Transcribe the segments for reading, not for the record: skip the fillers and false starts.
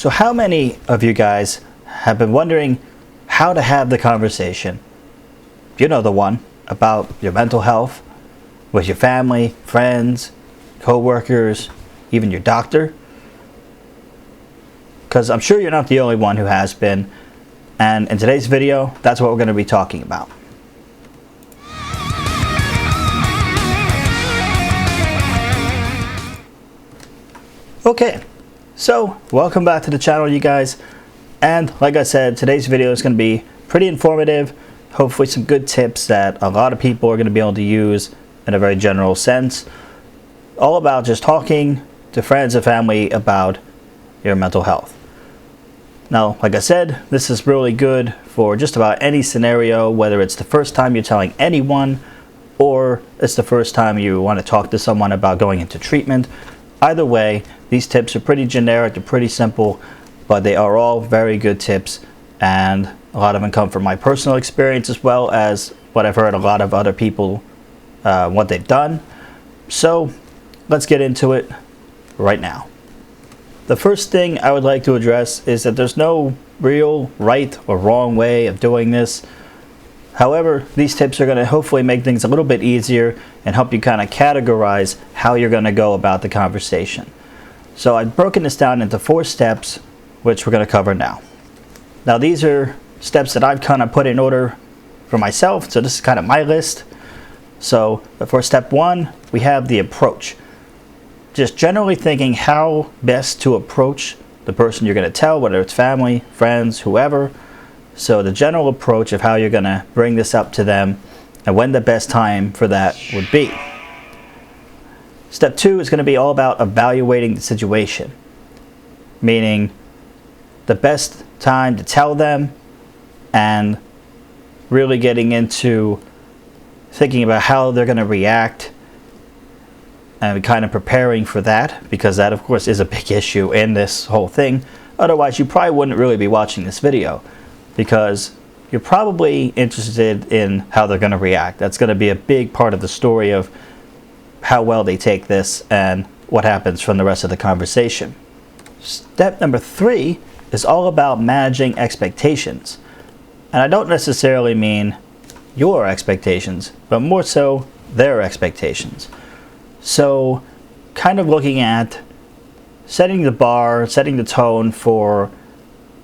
So how many of you guys have been wondering how to have the conversation, you know, the one about your mental health with your family, friends, co-workers, even your doctor? Because I'm sure you're not the only one who has been, and in today's video, that's what we're going to be talking about. Okay, so welcome back to the channel, you guys, and like I said, today's video is going to be pretty informative, hopefully some good tips that a lot of people are going to be able to use in a very general sense, all about just talking to friends and family about your mental health. Now, like I said, this is really good for just about any scenario, whether it's the first time you're telling anyone or it's the first time you want to talk to someone about going into treatment. Either way, these tips are pretty generic, they're pretty simple, but they are all very good tips, and a lot of them come from my personal experience as well as what I've heard a lot of other people, what they've done. So let's get into it right now. The first thing I would like to address is that there's no real right or wrong way of doing this. However, these tips are going to hopefully make things a little bit easier and help you kind of categorize how you're going to go about the conversation. So I've broken this down into 4 steps, which we're going to cover now. Now these are steps that I've kind of put in order for myself, so this is kind of my list. So for step 1, we have the approach. Just generally thinking how best to approach the person you're going to tell, whether it's family, friends, whoever. So the general approach of how you're going to bring this up to them and when the best time for that would be. Step 2 is going to be all about evaluating the situation, meaning the best time to tell them and really getting into thinking about how they're going to react and kind of preparing for that, because that of course is a big issue in this whole thing. Otherwise you probably wouldn't really be watching this video, because you're probably interested in how they're going to react. That's going to be a big part of the story of how well they take this and what happens from the rest of the conversation. Step number 3 is all about managing expectations. And I don't necessarily mean your expectations, but more so their expectations. So kind of looking at setting the bar, setting the tone for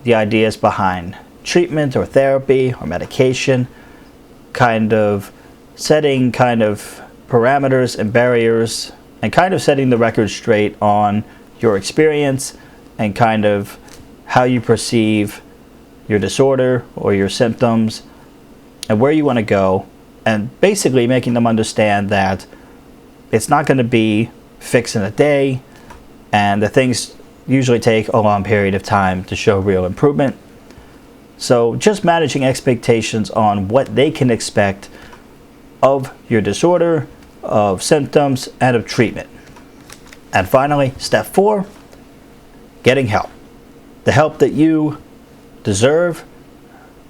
the ideas behind treatment or therapy or medication, kind of setting kind of parameters and barriers, and kind of setting the record straight on your experience and kind of how you perceive your disorder or your symptoms and where you want to go, and basically making them understand that it's not going to be fixed in a day, and the things usually take a long period of time to show real improvement. So just managing expectations on what they can expect of your disorder, of symptoms, and of treatment. And finally, step 4, getting help. The help that you deserve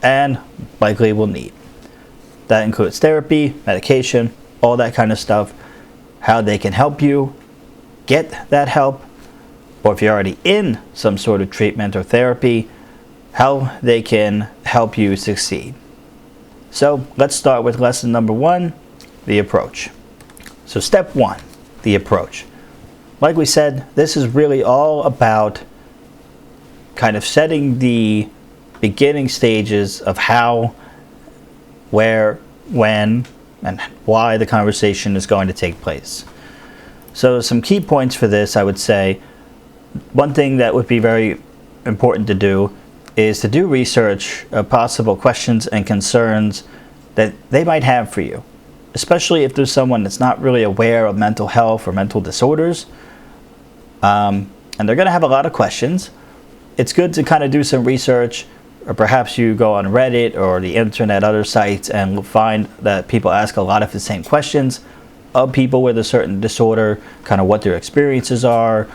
and likely will need. That includes therapy, medication, all that kind of stuff. How they can help you get that help, or if you're already in some sort of treatment or therapy, how they can help you succeed. So let's start with lesson number 1, the approach. So step 1, the approach. Like we said, this is really all about kind of setting the beginning stages of how, where, when, and why the conversation is going to take place. So some key points for this, I would say, one thing that would be very important to do is to do research of possible questions and concerns that they might have for you, especially if there's someone that's not really aware of mental health or mental disorders, and they're going to have a lot of questions. It's good to kind of do some research, or perhaps you go on Reddit or the internet, other sites, and find that people ask a lot of the same questions of people with a certain disorder, kind of what their experiences are,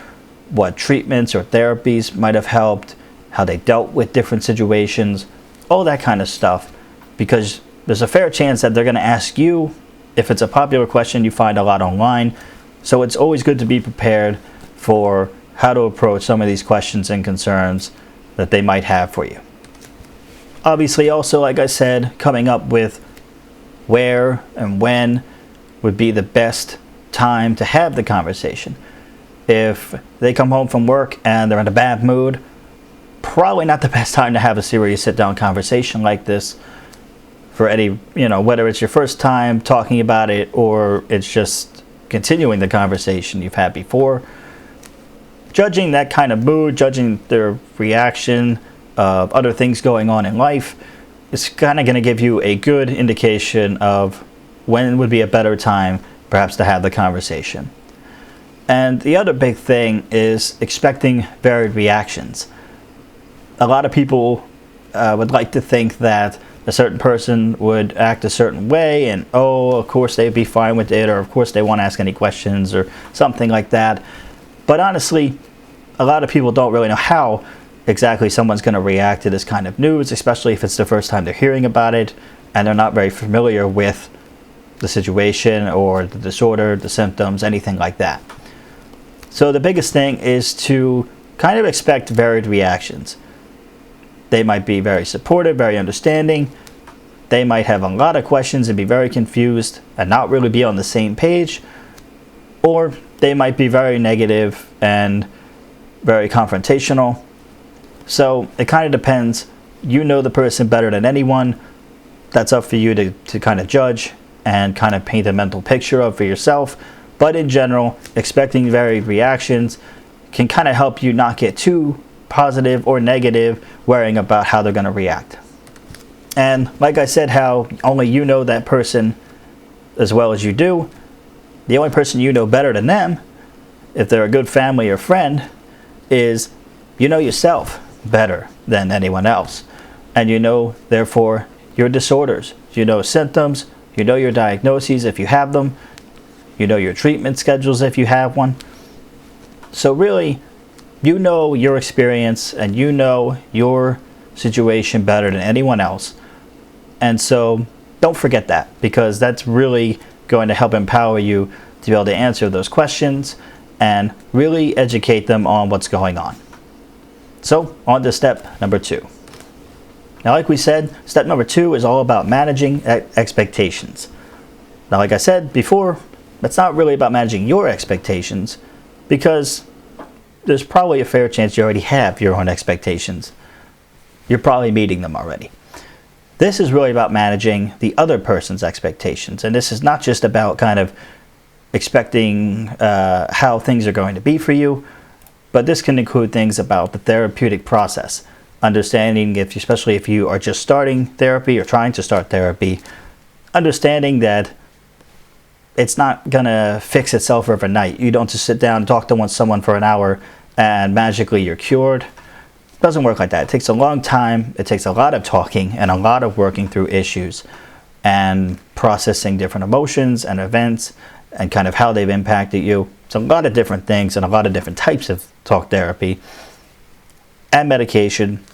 what treatments or therapies might have helped, how they dealt with different situations, all that kind of stuff, because there's a fair chance that they're going to ask you if it's a popular question you find a lot online. So it's always good to be prepared for how to approach some of these questions and concerns that they might have for you. Obviously, also, like I said, coming up with where and when would be the best time to have the conversation. If they come home from work and they're in a bad mood, probably not the best time to have a serious sit-down conversation like this for any, whether it's your first time talking about it or it's just continuing the conversation you've had before. Judging that kind of mood, judging their reaction of other things going on in life, is kind of going to give you a good indication of when would be a better time perhaps to have the conversation. And the other big thing is expecting varied reactions. A lot of people would like to think that a certain person would act a certain way and, of course they'd be fine with it, or of course they won't ask any questions or something like that. But honestly, a lot of people don't really know how exactly someone's going to react to this kind of news, especially if it's the first time they're hearing about it and they're not very familiar with the situation or the disorder, the symptoms, anything like that. So the biggest thing is to kind of expect varied reactions. They might be very supportive, very understanding. They might have a lot of questions and be very confused and not really be on the same page. Or they might be very negative and very confrontational. So it kind of depends. You know the person better than anyone. That's up for you to kind of judge and kind of paint a mental picture of for yourself. But in general, expecting varied reactions can kind of help you not get too positive or negative, worrying about how they're going to react. And like I said, how only you know that person as well as you do. The only person you know better than them, if they're a good family or friend, is you know yourself better than anyone else. And you know, therefore, your disorders. You know symptoms. You know your diagnoses if you have them. You know your treatment schedules if you have one. So really, you know your experience and you know your situation better than anyone else. And so don't forget that, because that's really going to help empower you to be able to answer those questions and really educate them on what's going on. So on to step number 2. Now, like we said, step number 2 is all about managing expectations. Now, like I said before, it's not really about managing your expectations, because there's probably a fair chance you already have your own expectations. You're probably meeting them already. This is really about managing the other person's expectations. And this is not just about kind of expecting how things are going to be for you, but this can include things about the therapeutic process. Understanding, especially if you are just starting therapy or trying to start therapy, understanding that it's not going to fix itself overnight. You don't just sit down and talk to someone for an hour and magically you're cured. It doesn't work like that. It takes a long time. It takes a lot of talking and a lot of working through issues and processing different emotions and events and kind of how they've impacted you. It's a lot of different things and a lot of different types of talk therapy and medication,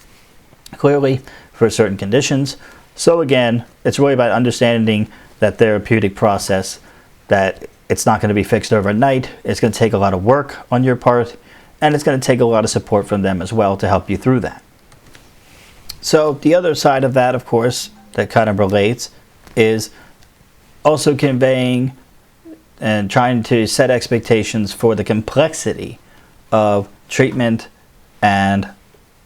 clearly, for certain conditions. So again, it's really about understanding that therapeutic process, that it's not going to be fixed overnight. It's going to take a lot of work on your part, and it's going to take a lot of support from them as well to help you through that. So the other side of that, of course, that kind of relates, is also conveying and trying to set expectations for the complexity of treatment and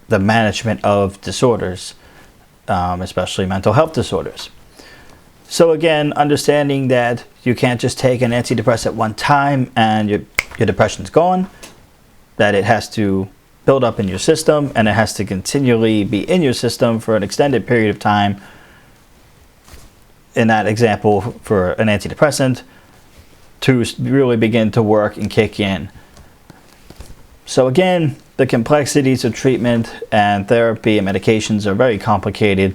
the management of disorders, especially mental health disorders. So again, understanding that you can't just take an antidepressant one time and your depression's gone, that it has to build up in your system and it has to continually be in your system for an extended period of time. In that example, for an antidepressant, to really begin to work and kick in. So again, the complexities of treatment and therapy and medications are very complicated,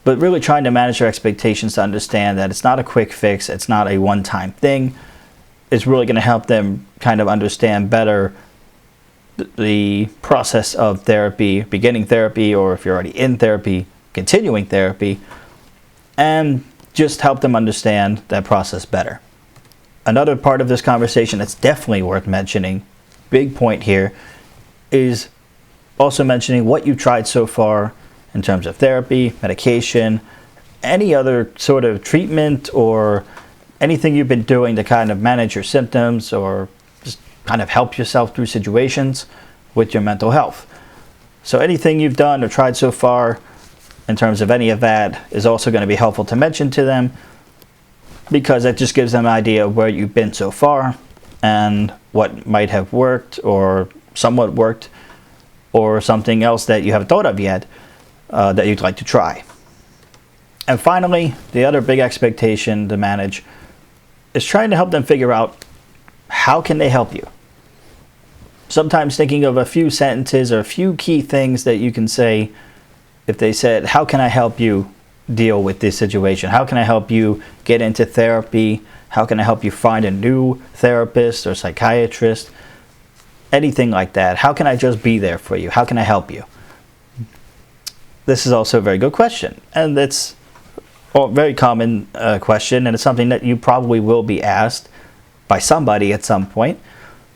but really trying to manage your expectations to understand that it's not a quick fix, it's not a one-time thing. It's really going to help them kind of understand better the process of therapy, beginning therapy, or if you're already in therapy, continuing therapy, and just help them understand that process better. Another part of this conversation that's definitely worth mentioning big point here is also mentioning what you've tried so far in terms of therapy, medication, any other sort of treatment, or anything you've been doing to kind of manage your symptoms or just kind of help yourself through situations with your mental health. So anything you've done or tried so far in terms of any of that is also going to be helpful to mention to them, because it just gives them an idea of where you've been so far and what might have worked or somewhat worked, or something else that you haven't thought of yet that you'd like to try. And finally, the other big expectation to manage is trying to help them figure out how can they help you. Sometimes thinking of a few sentences or a few key things that you can say. If they said, how can I help you deal with this situation? How can I help you get into therapy? How can I help you find a new therapist or psychiatrist? Anything like that. How can I just be there for you? How can I help you? This is also a very good question. And it's a very common question, and it's something that you probably will be asked by somebody at some point.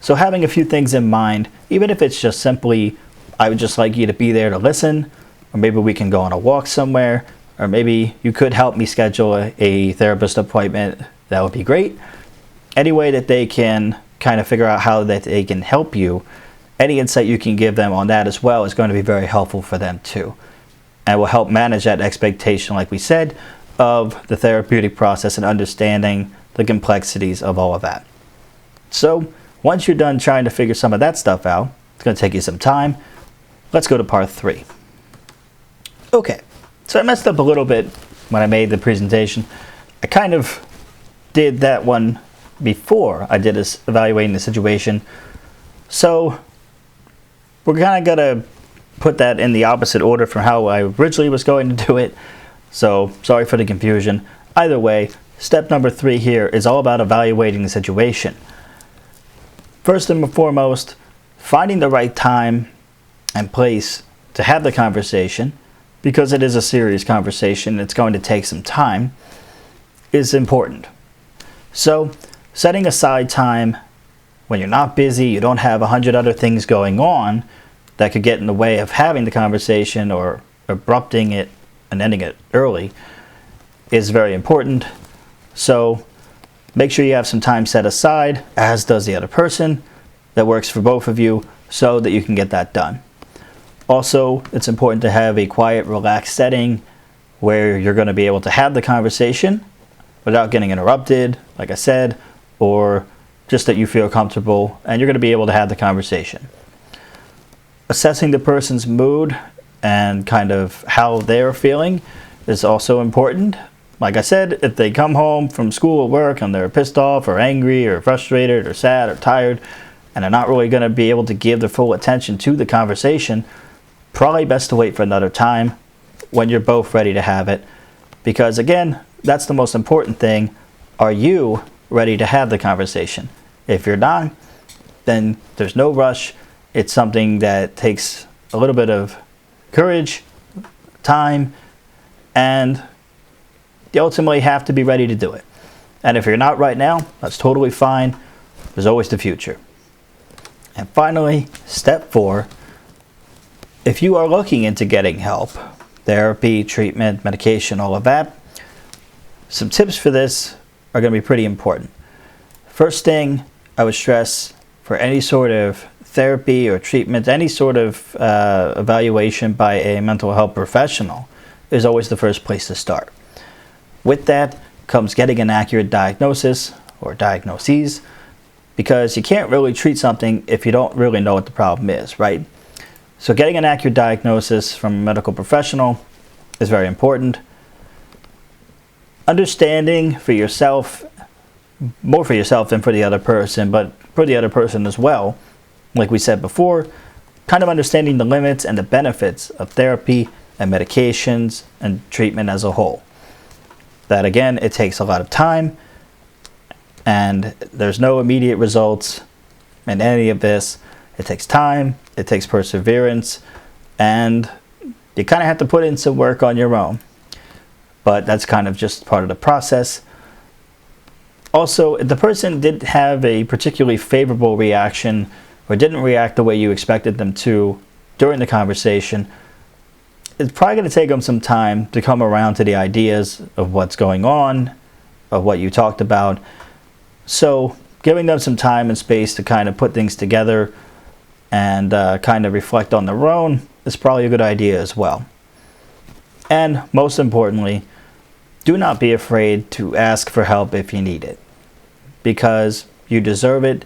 So having a few things in mind, even if it's just simply, I would just like you to be there to listen, or maybe we can go on a walk somewhere, or maybe you could help me schedule a therapist appointment, that would be great. Any way that they can kind of figure out how that they can help you, any insight you can give them on that as well is going to be very helpful for them too. And will help manage that expectation, like we said, of the therapeutic process and understanding the complexities of all of that. So once you're done trying to figure some of that stuff out, it's going to take you some time. Let's go to part 3. Okay, so I messed up a little bit when I made the presentation. I kind of did that one before I did this evaluating the situation. So we're kind of going to put that in the opposite order from how I originally was going to do it. So sorry for the confusion. Either way, step number 3 here is all about evaluating the situation. First and foremost, finding the right time and place to have the conversation, because it is a serious conversation, it's going to take some time, is important. So setting aside time when you're not busy, you don't have 100 other things going on that could get in the way of having the conversation or abrupting it and ending it early, is very important. So make sure you have some time set aside, as does the other person, that works for both of you, so that you can get that done. Also, it's important to have a quiet, relaxed setting where you're going to be able to have the conversation without getting interrupted, like I said, or just that you feel comfortable and you're going to be able to have the conversation. Assessing the person's mood and kind of how they're feeling is also important. Like I said, if they come home from school or work and they're pissed off or angry or frustrated or sad or tired, and they're not really going to be able to give their full attention to the conversation, probably best to wait for another time when you're both ready to have it. Because again, that's the most important thing. Are you ready to have the conversation? If you're not, then there's no rush. It's something that takes a little bit of courage, time, and you ultimately have to be ready to do it. And if you're not right now, that's totally fine. There's always the future. And finally, step 4, if you are looking into getting help, therapy, treatment, medication, all of that, some tips for this are going to be pretty important. First thing I would stress for any sort of therapy or treatment, any sort of evaluation by a mental health professional is always the first place to start. With that comes getting an accurate diagnosis or diagnoses, because you can't really treat something if you don't really know what the problem is, right? So getting an accurate diagnosis from a medical professional is very important. Understanding for yourself, more for yourself than for the other person, but for the other person as well, like we said before, kind of understanding the limits and the benefits of therapy and medications and treatment as a whole. That again, it takes a lot of time, and there's no immediate results in any of this. It takes time, it takes perseverance, and you kind of have to put in some work on your own. But that's kind of just part of the process. Also, if the person did have a particularly favorable reaction or didn't react the way you expected them to during the conversation, it's probably going to take them some time to come around to the ideas of what's going on, of what you talked about. So giving them some time and space to kind of put things together and kind of reflect on their own is probably a good idea as well. And most importantly, do not be afraid to ask for help if you need it, because you deserve it.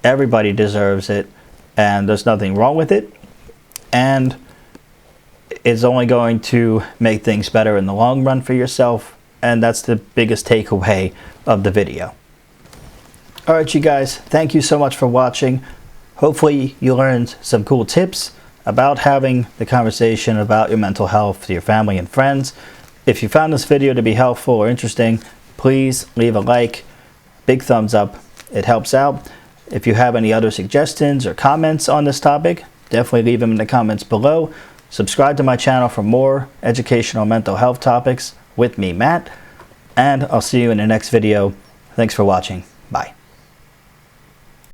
Everybody deserves it, and there's nothing wrong with it, and it's only going to make things better in the long run for yourself, and that's the biggest takeaway of the video. Alright, you guys, thank you so much for watching. Hopefully you learned some cool tips about having the conversation about your mental health to your family and friends. If you found this video to be helpful or interesting, please leave a like, big thumbs up, it helps out. If you have any other suggestions or comments on this topic, definitely leave them in the comments below. Subscribe to my channel for more educational mental health topics with me, Matt, and I'll see you in the next video. Thanks for watching. Bye.